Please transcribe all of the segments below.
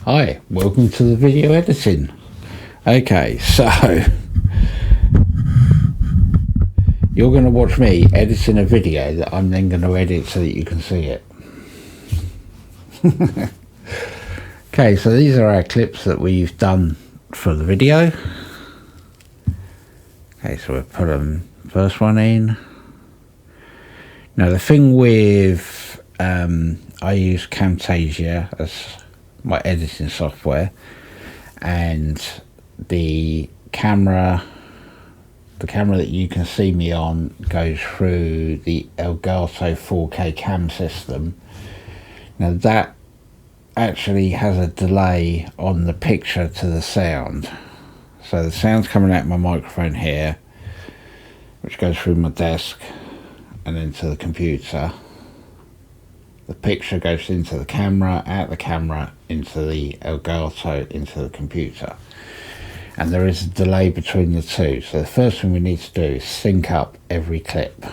Hi, welcome to the video editing. Okay, so you're going to watch me editing a video that I'm then going to edit so that you can see it. Okay, so these are our clips that we've done for the video. Okay, so we'll put first one in. Now the thing with I use Camtasia as my editing software, and the camera that you can see me on goes through the Elgato 4K cam system. Now that actually has a delay on the picture to the sound, so the sound's coming out my microphone here, which goes through my desk and into the computer. The picture goes into the camera, out the camera, into the Elgato, into the computer. And there is a delay between the two. So the first thing we need to do is sync up every clip.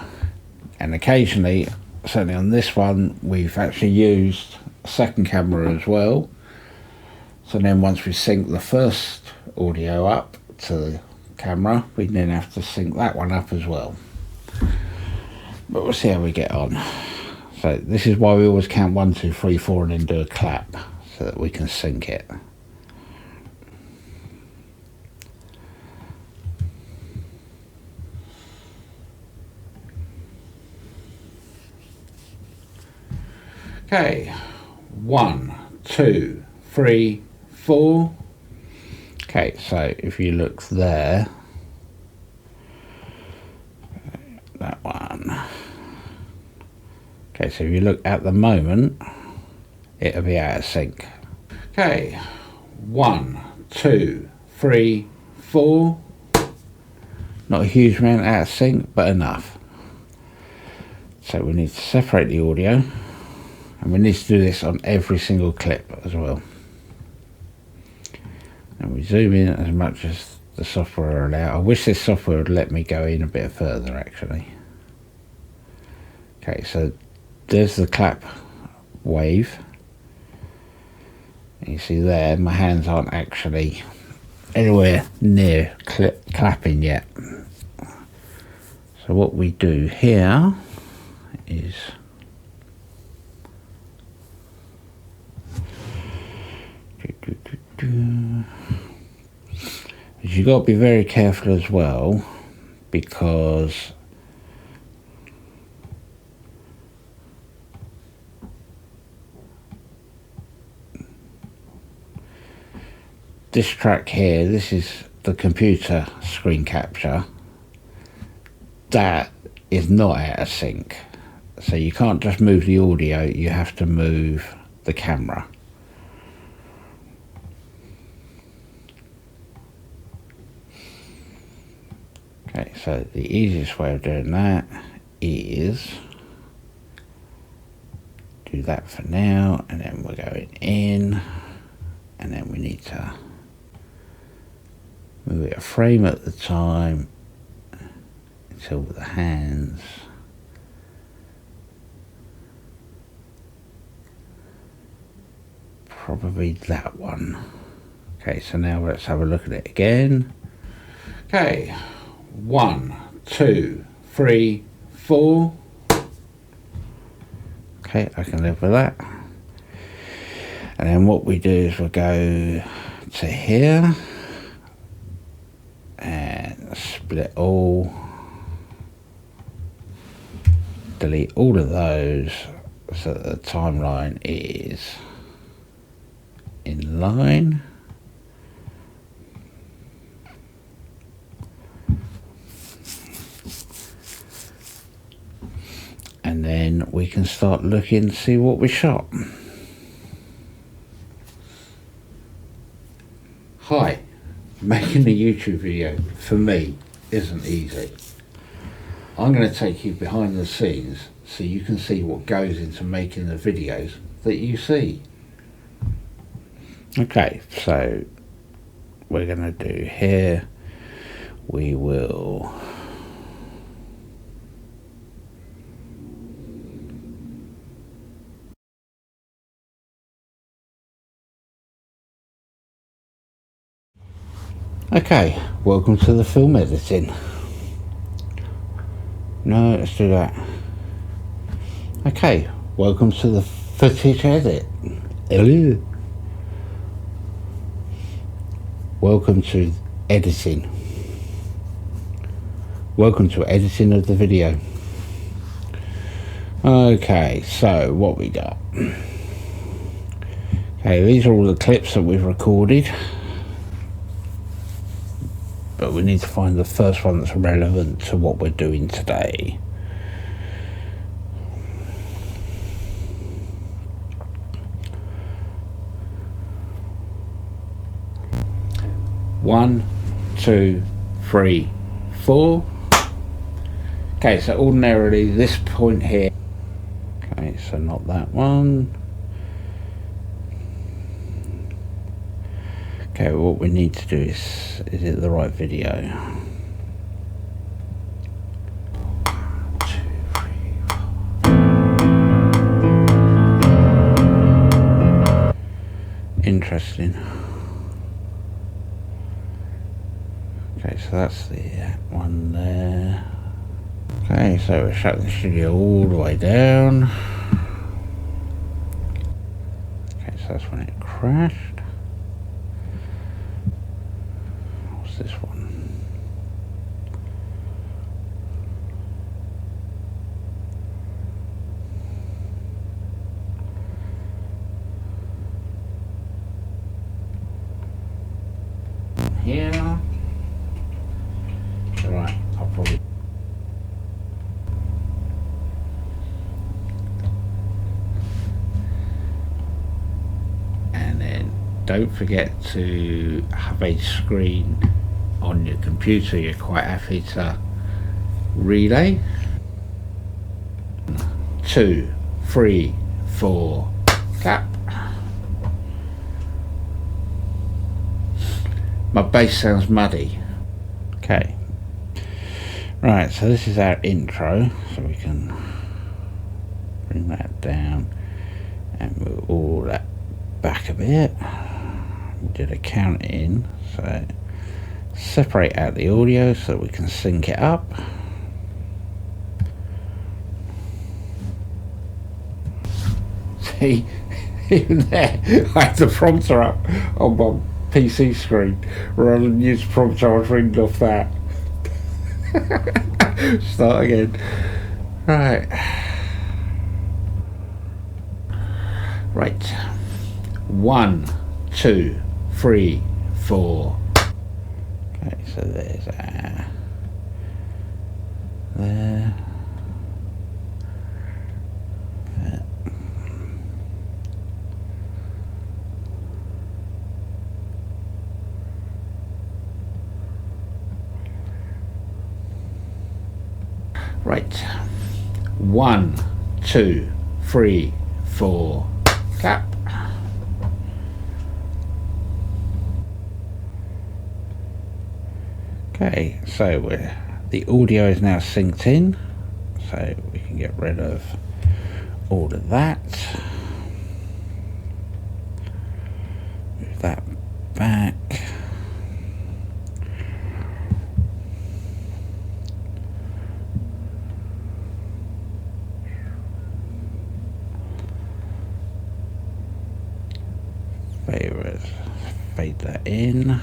And occasionally, certainly on this one, we've actually used a second camera as well. So then once we sync the first audio up to the camera, we then have to sync that one up as well. But we'll see how we get on. So this is why we always count 1, 2, 3, 4 and then do a clap so that we can sync it. Okay, 1, 2, 3, 4. Okay, so if you look there, that one. Okay, so if you look at the moment, it'll be out of sync. Okay, 1, 2, 3, 4. Not a huge amount out of sync, but enough. So we need to separate the audio, and we need to do this on every single clip as well. And we zoom in as much as the software will allow. I wish this software would let me go in a bit further actually. Okay, so there's the clap wave. You see there, my hands aren't actually anywhere near clapping yet. So what we do here is you've got to be very careful as well, because this track here, this is the computer screen capture, that is not out of sync. So you can't just move the audio, you have to move the camera. Okay, so the easiest way of doing that is do that for now, and then we're going in, and then we need to move it a frame at the time until the hands probably that one. Okay, so now let's have a look at it again. Okay, 1, 2, 3, 4. Okay, I can live with that. And then what we do is we'll go to here and split all, delete all of those so that the timeline is in line. And then we can start looking to see what we shot. Hi, making a YouTube video for me isn't easy. I'm going to take you behind the scenes so you can see what goes into making the videos that you see. Okay, so we're going to do here, we will Okay, welcome to the film editing. No, let's do that. Okay, welcome to the footage edit. Hello. Welcome to editing. Welcome to editing of the video. Okay, so what we got? Okay, these are all the clips that we've recorded, but we need to find the first one that's relevant to what we're doing today. One, two, three, four. Okay, so ordinarily this point here. Okay, so not that one. Okay, what we need to do is it the right video? 2, 3, 4. Interesting. Okay, so that's the one there. Okay, so we shut the studio all the way down. Okay, so that's when it crashed. What's this one? Here. Right, I'll probably. And then don't forget to have a screen on your computer you're quite happy to relay. 2, 3, 4, clap. My bass sounds muddy. Okay. Right, so this is our intro, so we can bring that down and move all that back a bit. We did a count in, so separate out the audio so we can sync it up. See, even there, I had the prompter up on my PC screen rather than use the prompter. I was reading off that. Start again. Right. Right. 1, 2, 3, 4. Okay, so there's there. There. Right. 1, 2, 3, 4. Clap. Okay, so the audio is now synced in, so we can get rid of all of that. Move that back. Fade that in.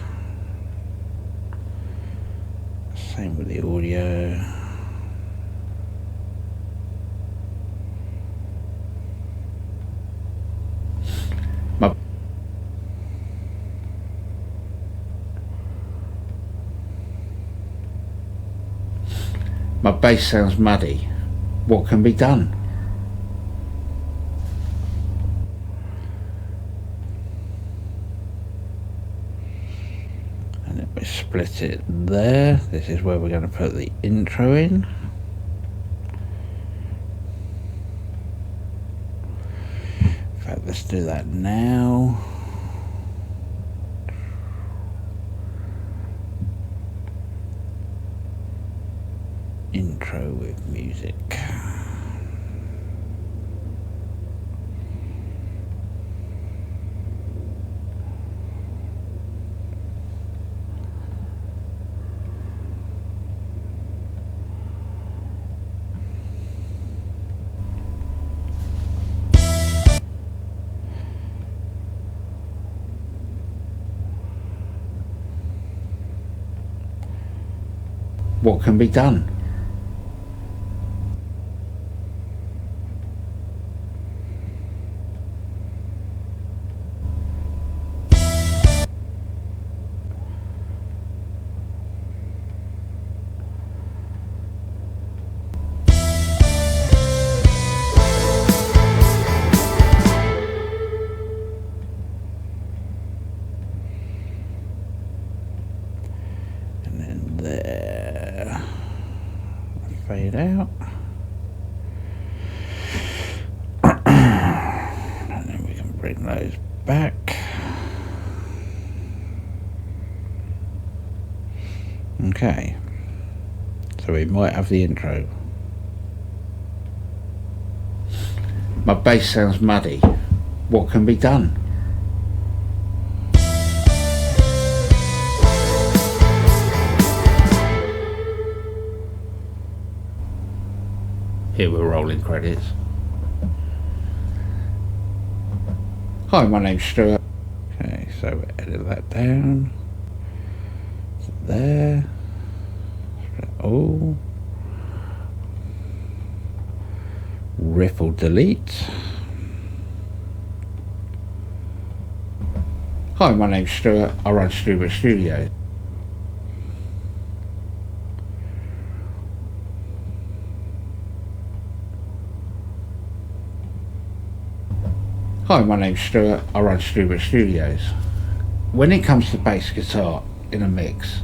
Same with the audio. My bass sounds muddy. What can be done? We split it there. This is where we're going to put the intro in. In fact, let's do that now. Intro with music. what can be done. There, fade out, and then we can bring those back. Okay, so we might have the intro. My bass sounds muddy. What can be done? Here we're rolling credits. Hi, my name's Stuart. Okay, so we edit that down. So there. Oh. Ripple delete. Hi, my name's Stuart. I run Stubert Studios. Hi, my name's Stuart. I run Stubert Studios. When it comes to bass guitar in a mix,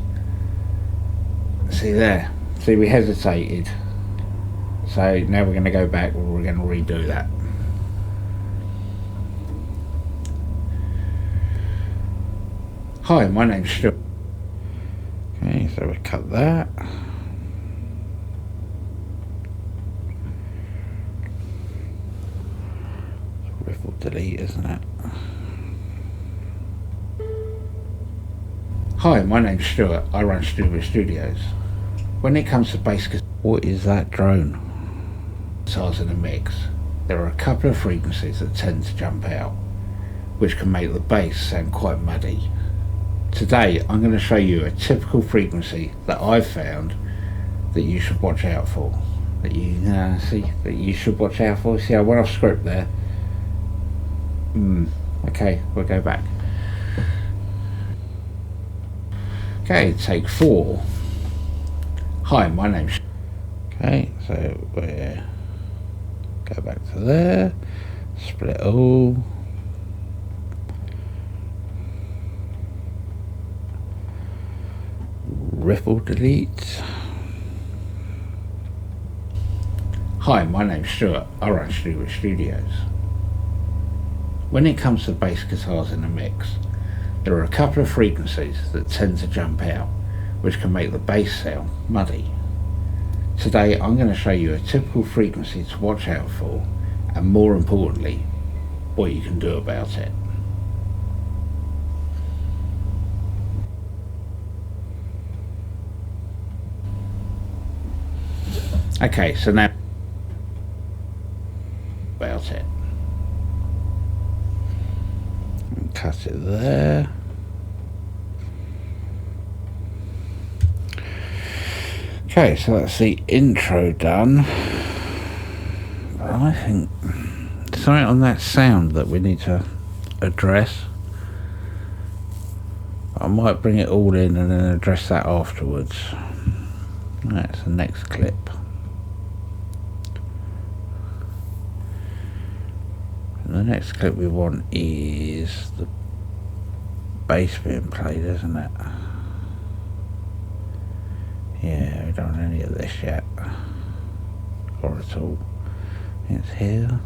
see there, see we hesitated. So now we're going to go back and we're going to redo that. Hi, my name's Stuart. Okay, so we cut that. Ripple delete, isn't it? Hi, my name's Stuart. I run Stubert Studios. When it comes to bass guitar, what is that drone? Guitars in a mix, there are a couple of frequencies that tend to jump out, which can make the bass sound quite muddy. Today I'm going to show you a typical frequency that I've found that you should watch out for. That you should watch out for. See, I went off script there. Okay, we'll go back. Okay, take 4. Hi, my name's... Okay, so we're... Go back to there. Split all. Ripple delete. Hi, my name's Stuart. I run Stubert Studios. When it comes to bass guitars in a mix, there are a couple of frequencies that tend to jump out, which can make the bass sound muddy. Today I'm going to show you a typical frequency to watch out for, and more importantly, what you can do about it. Okay, so now about it. Cut it there. Okay, so that's the intro done. But I think something on that sound that we need to address. I might bring it all in and then address that afterwards. That's the next clip. And the next clip we want is the bass being played, isn't it? Yeah, we don't want any of this yet, or at all. It's here.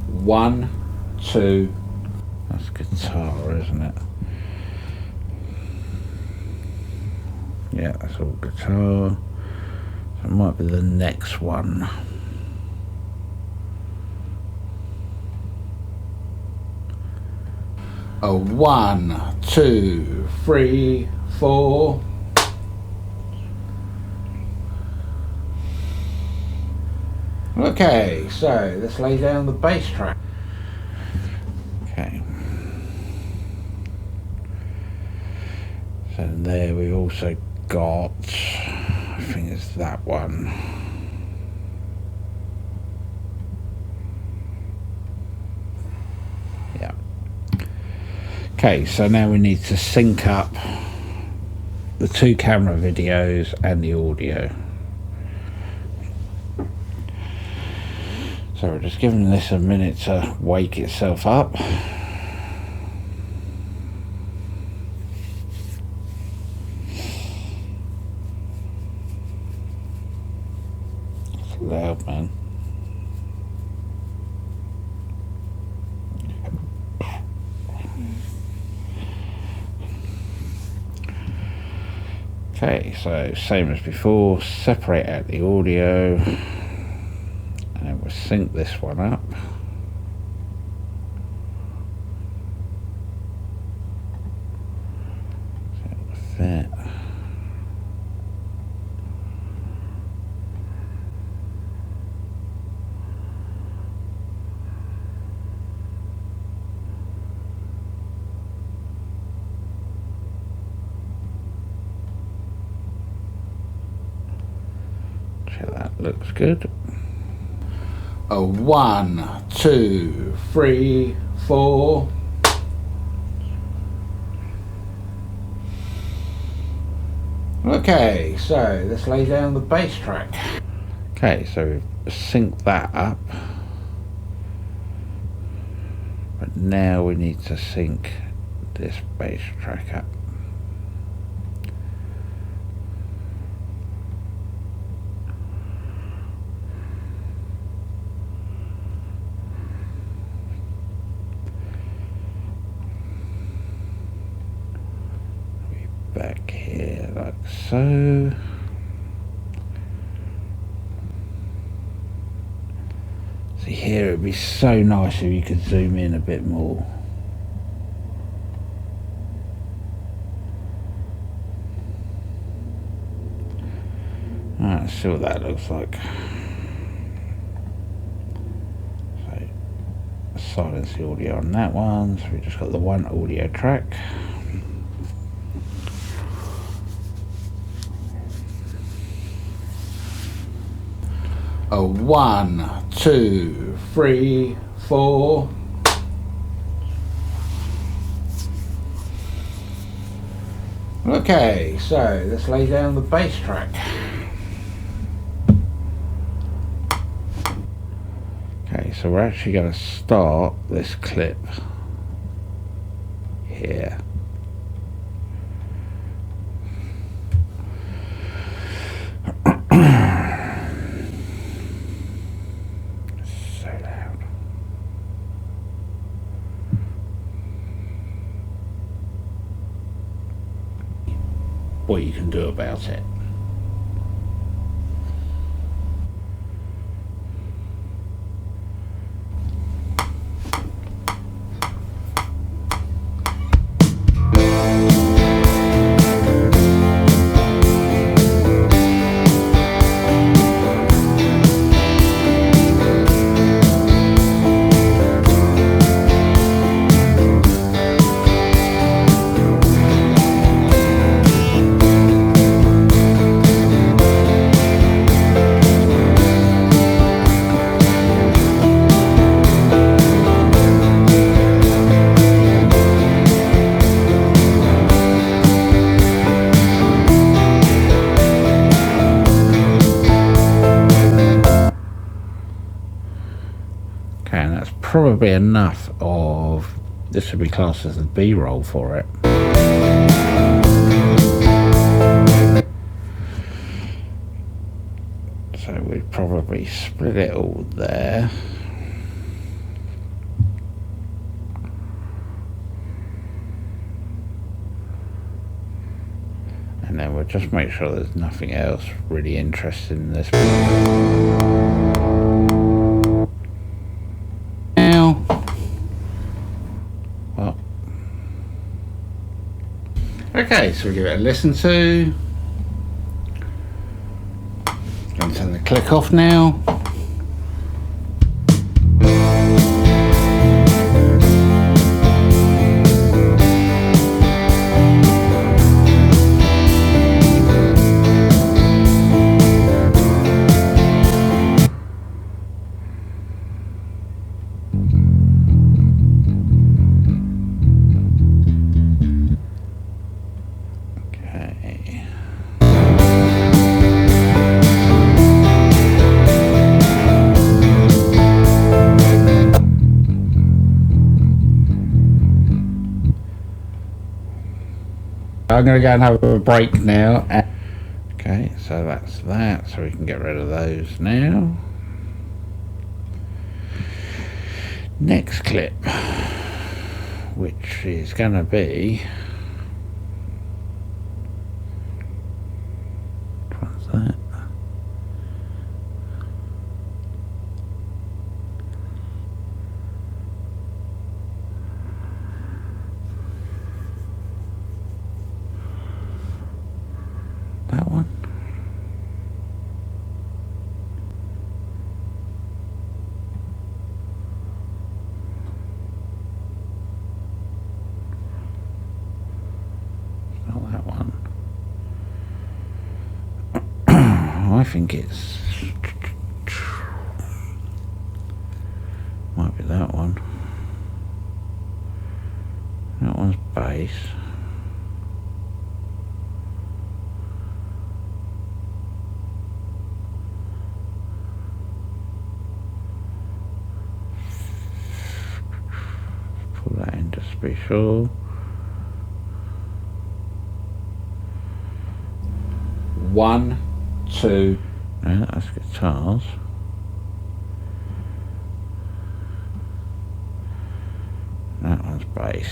One, two. That's guitar, isn't it? Yeah, that's all guitar. So it might be the next one. A 1, 2, 3, 4. Okay, so let's lay down the bass track. Okay. So there we've also got, I think it's that one. Yeah. Okay, so now we need to sync up the two camera videos and the audio. So we're just giving this a minute to wake itself up. It's loud, man. Okay, so same as before, separate out the audio and we'll sync this one up. Fit. That looks good. A 1, 2, 3, 4. Okay, so let's lay down the bass track. Okay, so we've synced that up, but now we need to sync this bass track up. Back here like so. See here, it'd be so nice if you could zoom in a bit more. Alright, let's see what that looks like. So silence the audio on that one, so we just got the one audio track. A 1, 2, 3, 4. Okay, so let's lay down the bass track. Okay, so we're actually going to start this clip here. What you can do about it. And that's probably enough of, this would be classed as the B-roll for it. So we'd probably split it all there. And then we'll just make sure there's nothing else really interesting in this. Okay, so we'll give it a listen to. Going to turn the click off now. I'm going to go and have a break now. Okay, so that's that, so we can get rid of those now. Next clip, which is going to be, what's that? That one. Not that one. I think it's, might be that one. That one's bass. Pull that in just to be sure. 1, 2. No, that's guitars. That one's bass.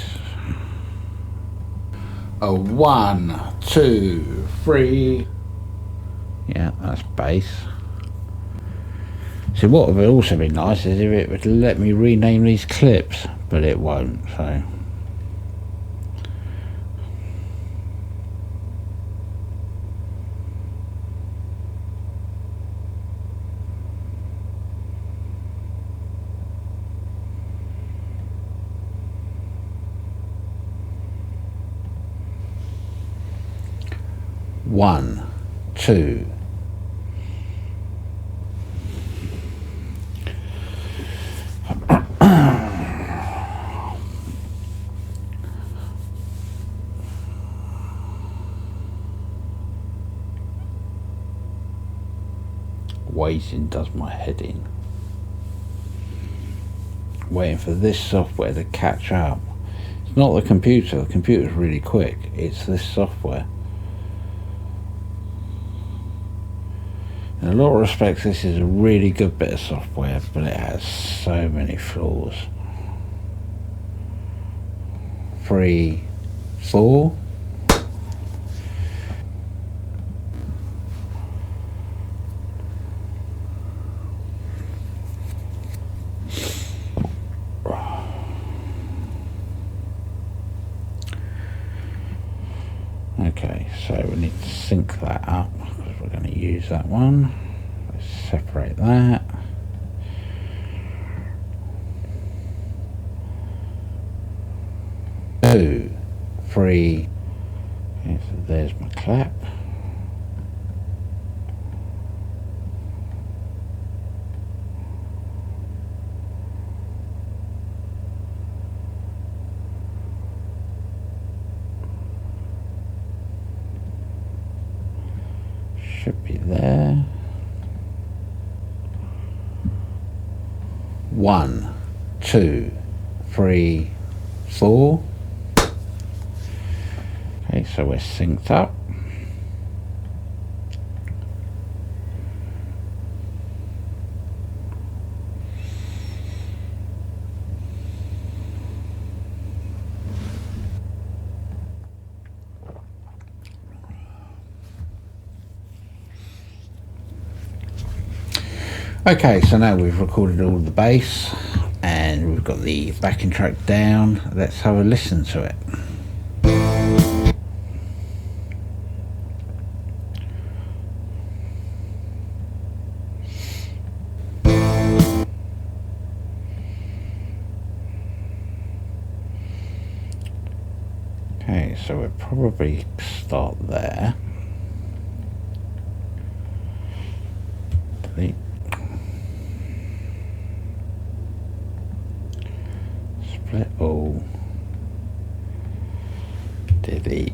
1, 2, 3. Yeah, that's bass. So what would also be nice is if it would let me rename these clips, but it won't, so. One, two. Waiting does my head in. Waiting for this software to catch up. It's not the computer's really quick, it's this software. In a lot of respects this is a really good bit of software, but it has so many flaws. 3, 4. Okay, so we need to sync that up because we're going to use that one. Let's separate that. Two, 3. Okay, so there's my clap. Should be there. 1, 2, 3, 4. Okay, so we're synced up. Okay, so now we've recorded all the bass and we've got the backing track down. Let's have a listen to it. Okay, so we'll probably start there. Delete. Split all. Delete.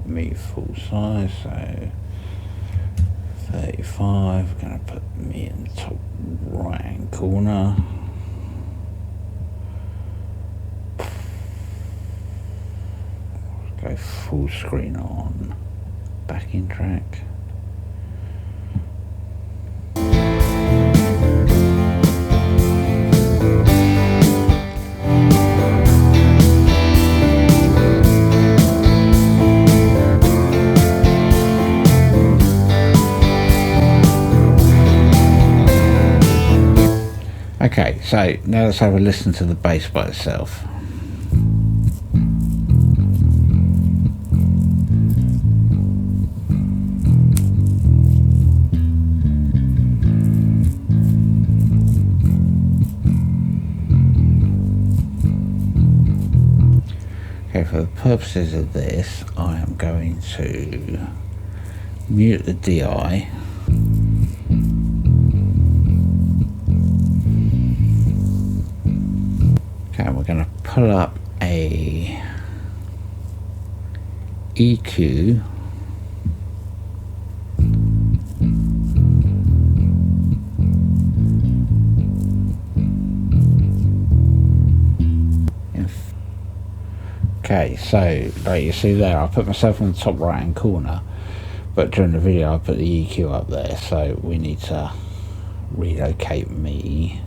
me full size, so 35. Gonna put me in the top right hand corner. Go full screen on backing track. Okay, so now let's have a listen to the bass by itself. Okay, for the purposes of this, I am going to mute the DI. Okay, we're going to pull up a EQ. Okay, so like you see there, I put myself in the top right hand corner, but during the video I put the EQ up there, so we need to relocate me.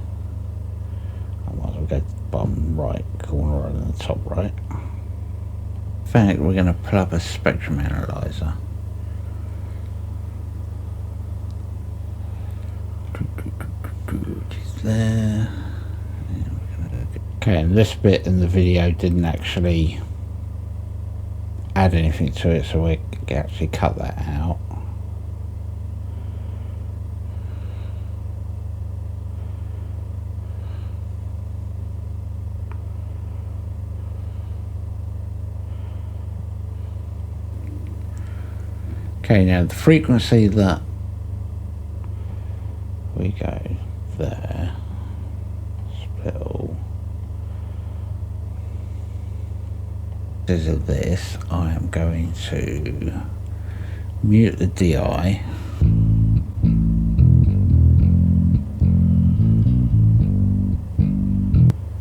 I might as well go bottom right corner rather than the top right. In fact, we're going to pull up a spectrum analyzer. It's there. Okay, and this bit in the video didn't actually add anything to it, so we can actually cut that out. Okay, now the frequency that we go there, split all. Because of this, I am going to mute the DI.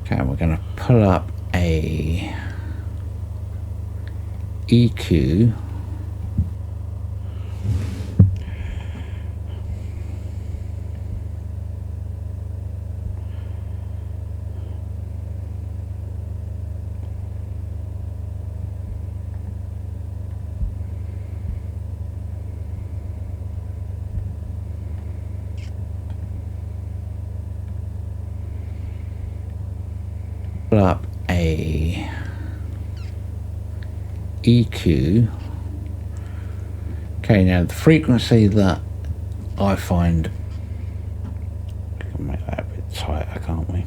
Okay, we're going to pull up a EQ. Up a EQ. Okay, now the frequency that I find, we can make that a bit tighter, can't we?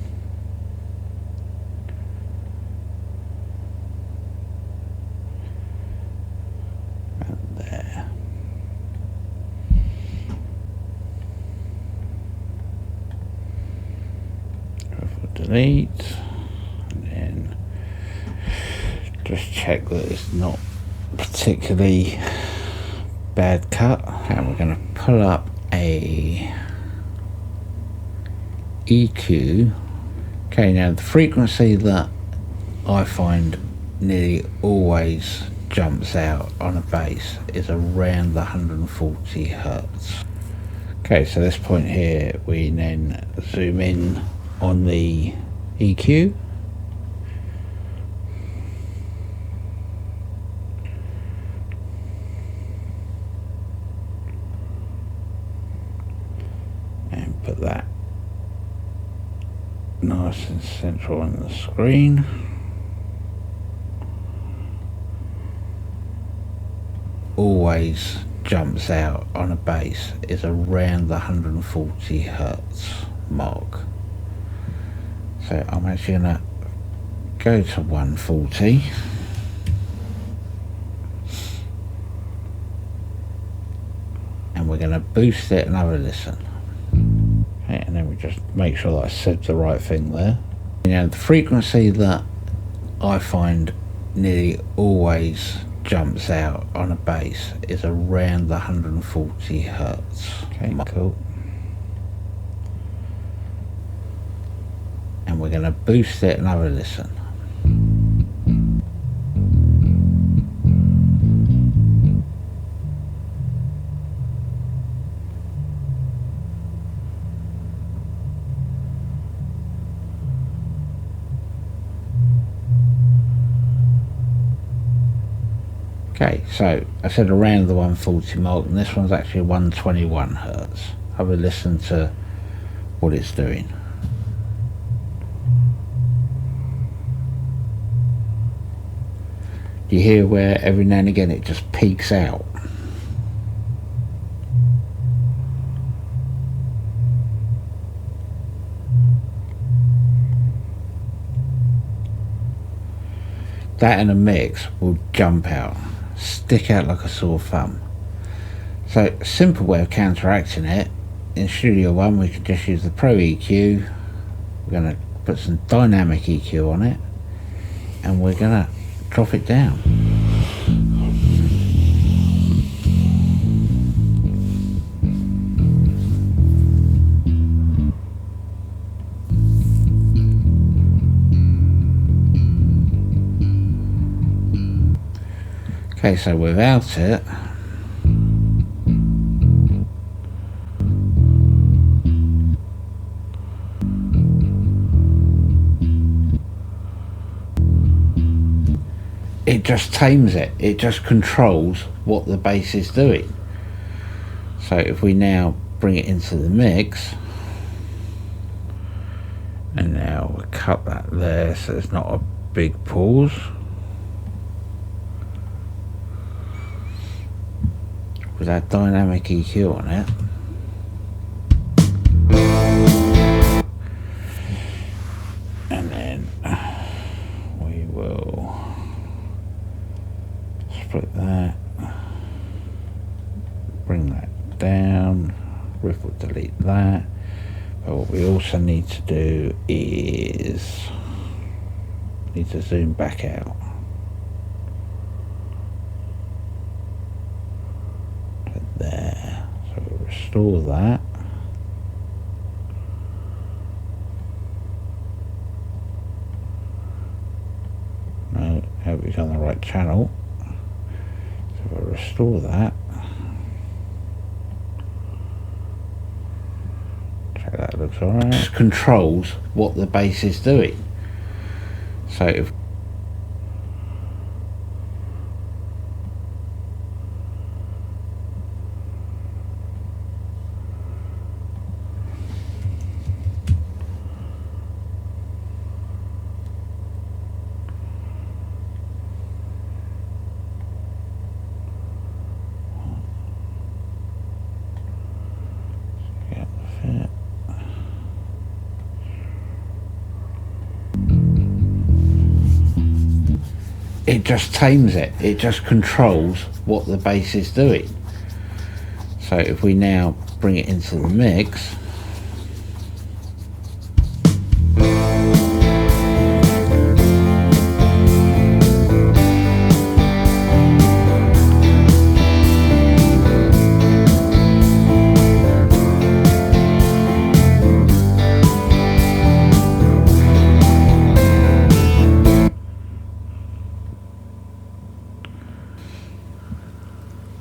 And there. Delete. Just check that it's not particularly bad cut. And we're going to pull up a EQ. Okay, now the frequency that I find nearly always jumps out on a bass is around the 140 hertz. Okay, so this point here, we then zoom in on the EQ. Put that nice and central on the screen. Always jumps out on a bass is around the 140 hertz mark. So I'm actually going to go to 140. And we're going to boost it and have a listen. And then we just make sure that I said the right thing there. Now the frequency that I find nearly always jumps out on a bass is around the 140 hertz. Okay, cool. And we're going to boost it and have a listen. Okay, so I said around the 140 mark, and this one's actually 121 hertz. Have a listen to what it's doing. You hear where every now and again it just peaks out. That in a mix will jump out, stick out like a sore thumb. So simple way of counteracting it, in Studio One we can just use the Pro EQ. We're going to put some dynamic EQ on it, and we're going to drop it down. Okay, so without it, it just tames it. It just controls what the bass is doing. So if we now bring it into the mix, and now we'll cut that there so there's not a big pause. With our dynamic EQ on it, and then we will split that, bring that down, ripple delete that. But what we also need to do is need to zoom back out. There, so we'll restore that. No, hope we've on the right channel. So we'll restore that. Check that looks alright. This controls what the bass is doing. So if it just tames it. It just controls what the bass is doing. So if we now bring it into the mix,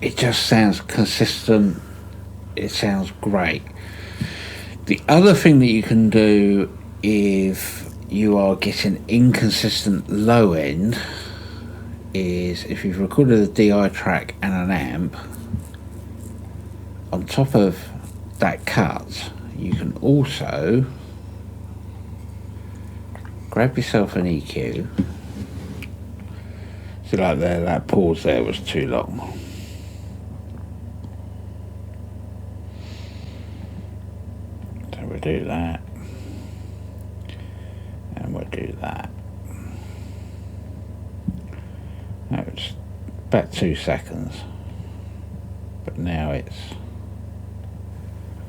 it just sounds consistent. It sounds great. The other thing that you can do if you are getting inconsistent low end is if you've recorded a DI track and an amp, on top of that cut you can also grab yourself an EQ. See, like there, that pause there was too long. We'll do that, and we'll do that. That was about 2 seconds, but now it's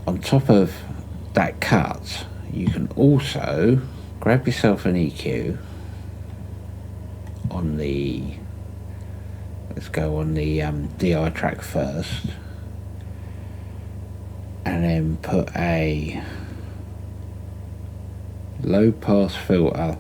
on top of that cut. You can also grab yourself an EQ on the let's go on the DI track first, and then put a low pass filter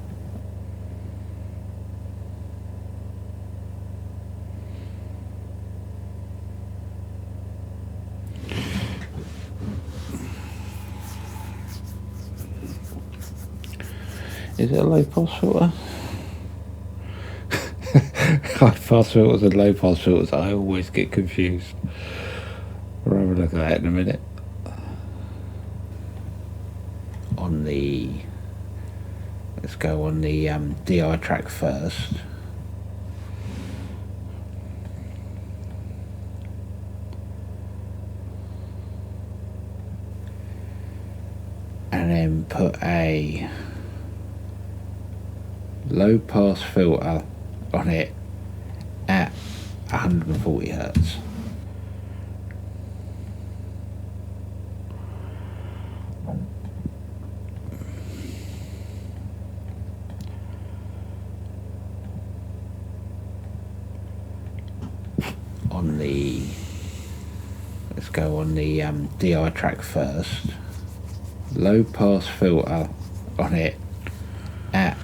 Is it a low pass filter? High pass filters and low pass filters, I always get confused. We'll have a look at that in a minute. On the, let's go on the DI track first. And then put a low pass filter on it at 140 hertz. On the, let's go on the DI track first. Low pass filter on it at,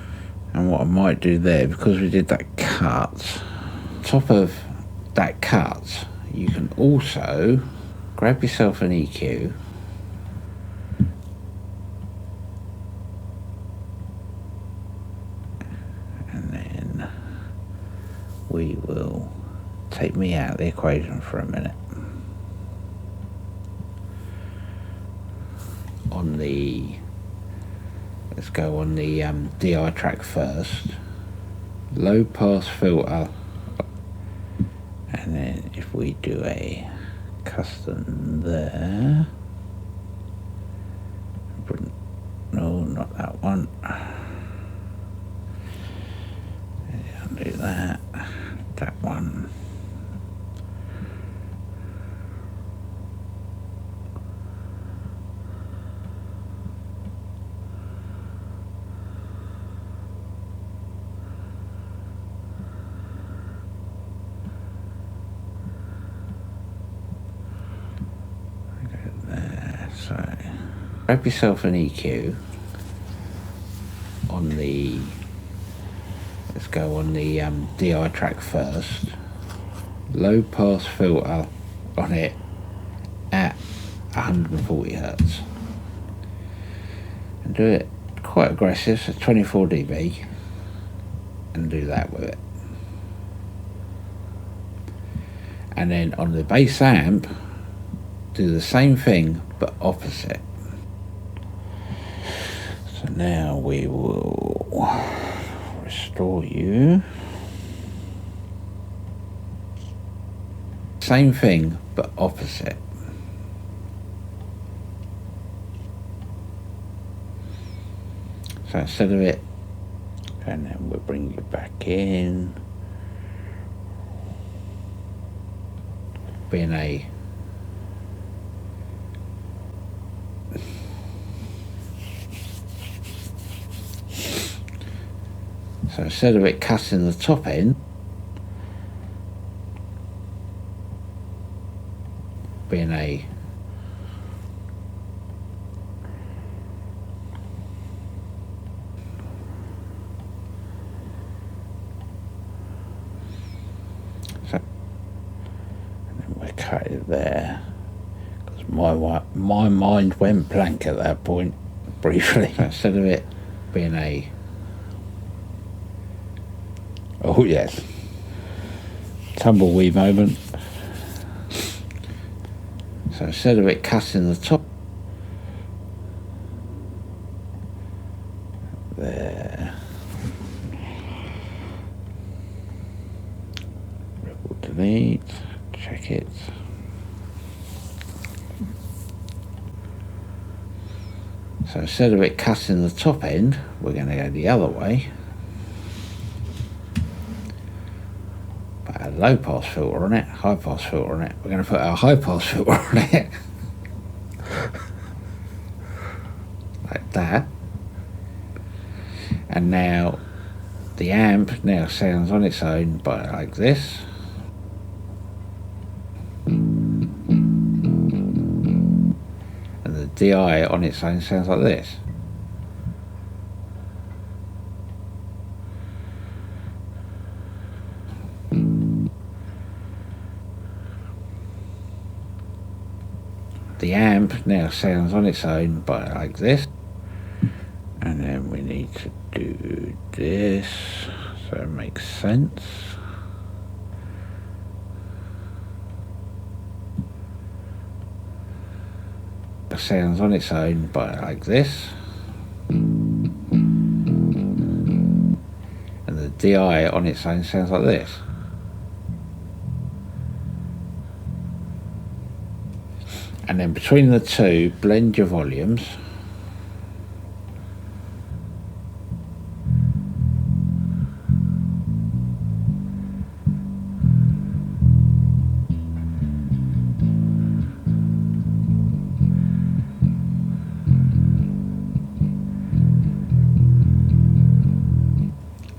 and what I might do there, because we did that cut, top of that cut, you can also grab yourself an EQ and then we will take me out of the equation for a minute. On the, let's go on the DI track first, low pass filter, and then if we do a custom there, no, not that one, do that, that one. So, grab yourself an EQ on the, let's go on the DI track first, low pass filter on it at 140 hertz, and do it quite aggressive, so 24 dB, and do that with it. And then on the bass amp, do the same thing but opposite. So now we will restore you. Same thing but opposite. So instead of it, and then we'll bring you back in. Being a so instead of it cutting the top end, being a so, and then we cut it there, because my mind went blank at that point briefly. So instead of it being a, oh yes, tumbleweed moment. So instead of it cutting the top there, rebel delete, check it. So instead of it cutting the top end, we're going to go the other way. Put a low pass filter on it, high pass filter on it. We're going to put our high pass filter on it. Like that. And now the amp now sounds on its own, but like this. DI on its own sounds like this. The amp now sounds on its own like this, and then we need to do this so it makes sense. It sounds on its own like this, and the DI on its own sounds like this. And then between the two, blend your volumes.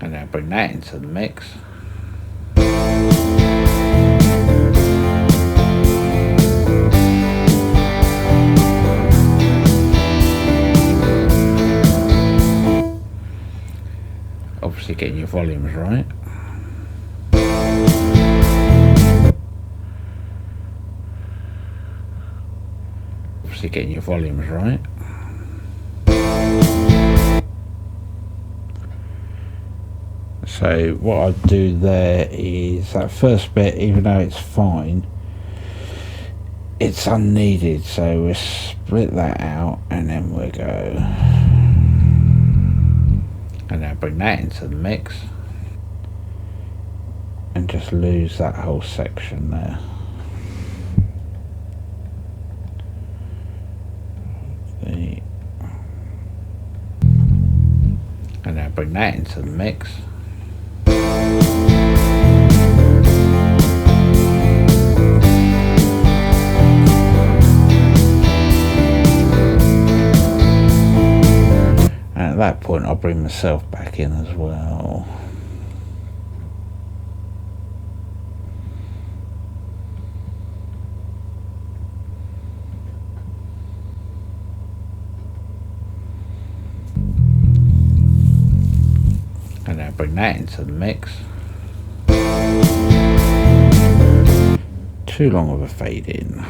And now bring that into the mix. Obviously getting your volumes right. Obviously getting your volumes right. So what I do there is that first bit, even though it's fine, it's unneeded, so we'll split that out and then we'll go. And now bring that into the mix and just lose that whole section there. And now bring that into the mix. And at that point I'll bring myself back in as well. And now bring that into the mix. Too long of a fade in.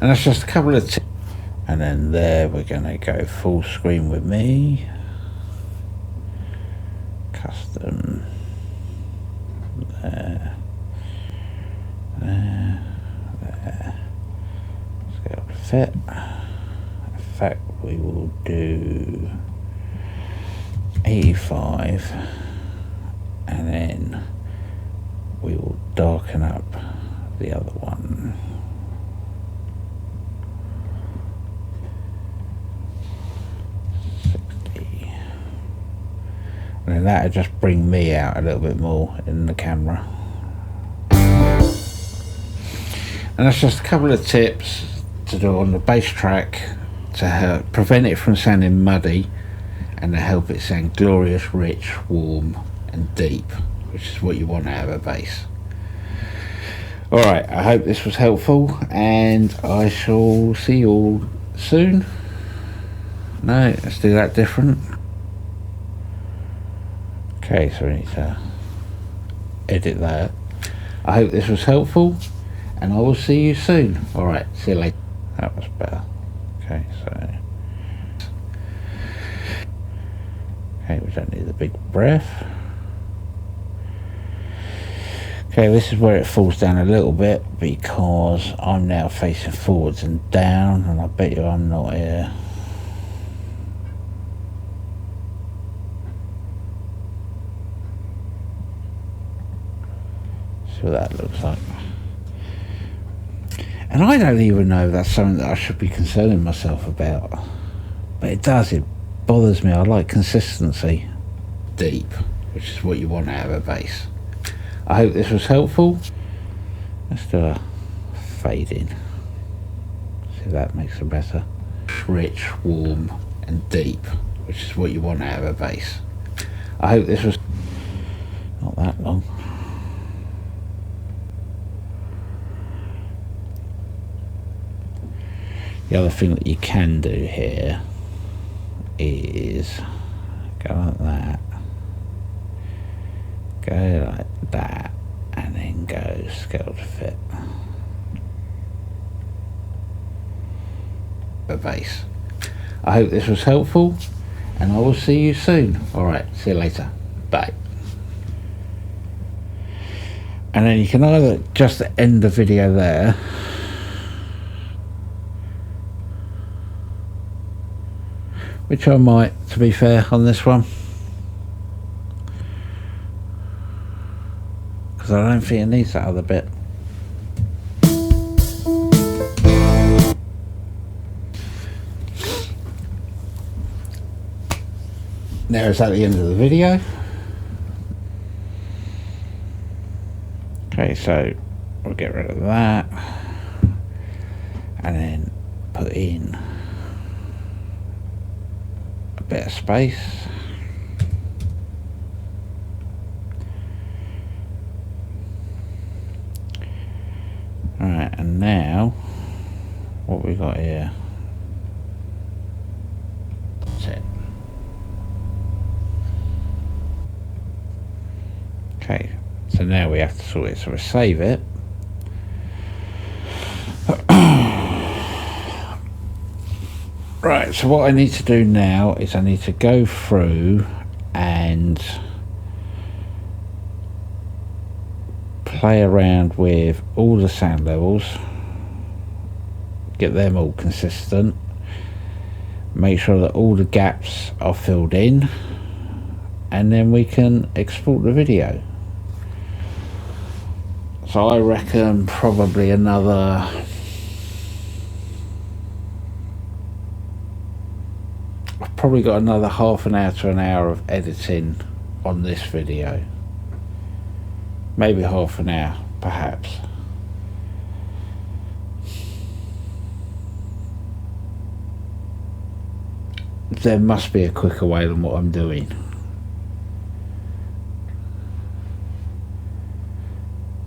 And that's just a couple of tips. And then there we're going to go full screen with me. Custom. There. There. There. Let's go up to fit. In fact, we will do 85. And then we will darken up the other one. And then that'll just bring me out a little bit more in the camera. And that's just a couple of tips to do on the bass track to help prevent it from sounding muddy and to help it sound glorious, rich, warm and deep, which is what you want out of a bass. Alright, I hope this was helpful and I shall see you all soon. No, let's do that different. Okay, so we need to edit that. I hope this was helpful and I will see you soon. Alright, see you later. That was better. Okay, so. Okay, we don't need the big breath. Okay, this is where it falls down a little bit because I'm now facing forwards and down, and I bet you I'm not here. See what that looks like. And I don't even know if that's something that I should be concerning myself about. But it does, it bothers me. I like consistency. Deep, which is what you want out of a bass. I hope this was helpful. Let's do a fade in. See if that makes it better. Rich, warm and deep, which is what you want out of a bass. I hope this was not that long. The other thing that you can do here is go like that, go like that, and then go scale to fit the bass. I hope this was helpful, and I will see you soon. Alright, see you later. Bye. And then you can either just end the video there, which I might, to be fair, on this one, because I don't think it needs that other bit. There it's at the end of the video. Okay, so we'll get rid of that and then put in a bit of space. Alright, and now what we got here? That's it. Okay, so now we have to sort it, so we save it. Right, so what I need to do now is I need to go through and play around with all the sound levels, get them all consistent, make sure that all the gaps are filled in, and then we can export the video. So I reckon probably another I've probably got another half an hour to an hour of editing on this video. Maybe half an hour, perhaps. There must be a quicker way than what I'm doing.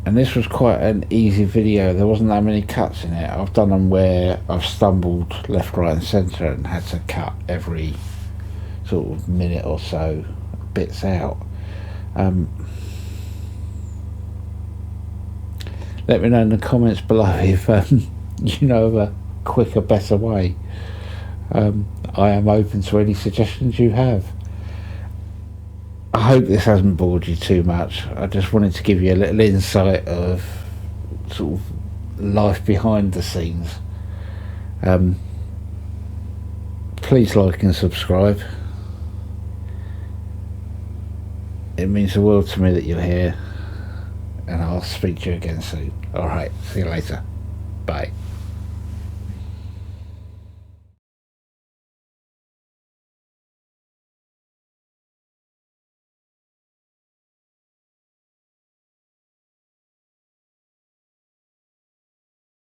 And this was quite an easy video. There wasn't that many cuts in it. I've done them where I've stumbled left, right and centre and had to cut every sort of minute or so bits out. Let me know in the comments below if you know of a quicker, better way. I am open to any suggestions you have. I hope this hasn't bored you too much. I just wanted to give you a little insight of sort of life behind the scenes. Please like and subscribe. It means the world to me that you're here, and I'll speak to you again soon. Alright, see you later. Bye.